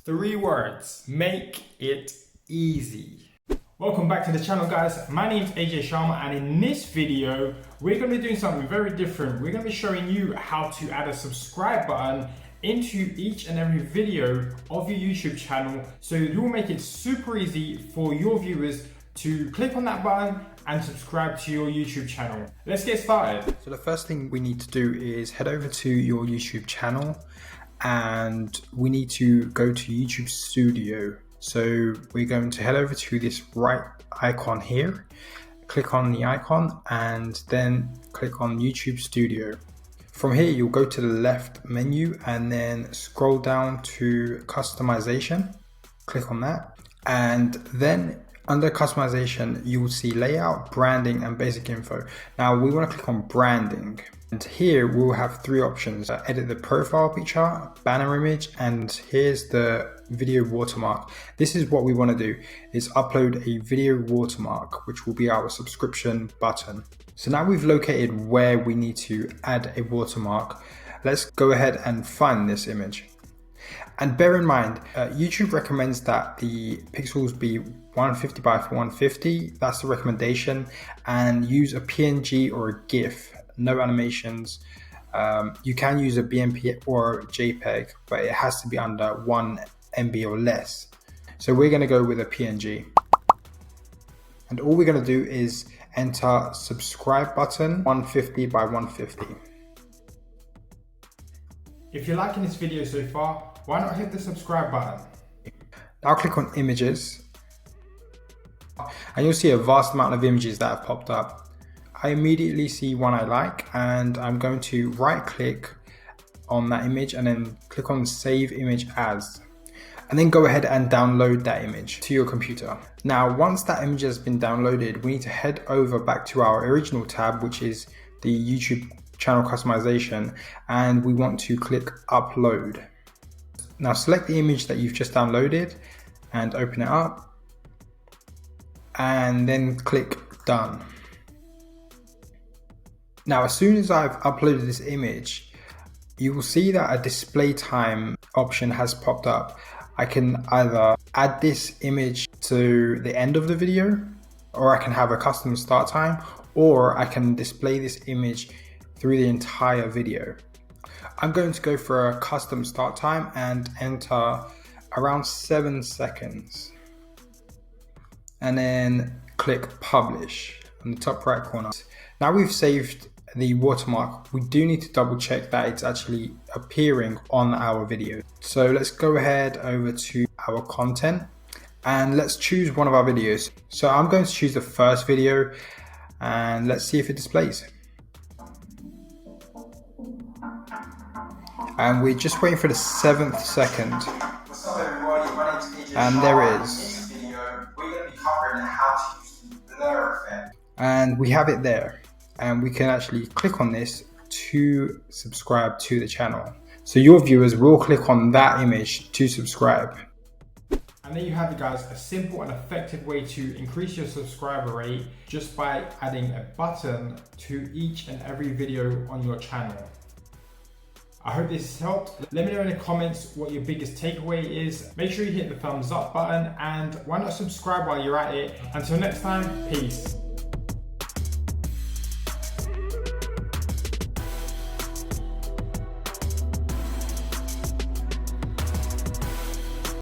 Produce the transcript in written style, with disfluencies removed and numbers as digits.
3 words, make it easy. Welcome back to the channel, guys. My name's Ajay Sharma, and in this video, we're going to be doing something very different. We're going to be showing you how to add a subscribe button into each and every video of your YouTube channel. So you will make it super easy for your viewers to click on that button and subscribe to your YouTube channel. Let's get started. So the first thing we need to do is head over to your YouTube channel, and we need to go to YouTube Studio. So we're going to head over to this right icon here, click on the icon, and then click on YouTube Studio. From here, you'll go to the left menu and then scroll down to customization, click on that, and then under customization, you will see layout, branding, and basic info. Now we want to click on branding. And here we'll have 3 options: edit the profile picture, banner image, and here's the video watermark. This is what we want to do, is upload a video watermark, which will be our subscription button. So now we've located where we need to add a watermark. Let's go ahead and find this image. And bear in mind, YouTube recommends that the pixels be 150 by 150. That's the recommendation. And use a PNG or a GIF. No animations. You can use a BMP or a JPEG, but it has to be under 1 MB or less. So we're going to go with a PNG. And all we're going to do is enter subscribe button 150 by 150. If you're liking this video so far, why not hit the subscribe button? Now click on images, and you'll see a vast amount of images that have popped up. I immediately see one I like, and I'm going to right click on that image and then click on save image as, and then go ahead and download that image to your computer. Now once that image has been downloaded, we need to head over back to our original tab, which is the YouTube channel customization, and we want to click upload. Now select the image that you've just downloaded and open it up, and then click done. Now, as soon as I've uploaded this image, you will see that a display time option has popped up. I can either add this image to the end of the video, or I can have a custom start time, or I can display this image through the entire video. I'm going to go for a custom start time and enter around 7 seconds. And then click publish on the top right corner. Now we've saved the watermark, we do need to double check that it's actually appearing on our video. So let's go ahead over to our content and let's choose one of our videos. So I'm going to choose the first video, and let's see if it displays. And we're just waiting for the 7th second. What's up everybody, my name is Ajay And Sharma. there it In is. this video, we're going to be covering how to use the blur effect. And we have it there. And we can actually click on this to subscribe to the channel. So your viewers will click on that image to subscribe. And there you have it, guys, a simple and effective way to increase your subscriber rate just by adding a button to each and every video on your channel. I hope this helped. Let me know in the comments what your biggest takeaway is. Make sure you hit the thumbs up button, and why not subscribe while you're at it. Until next time, peace.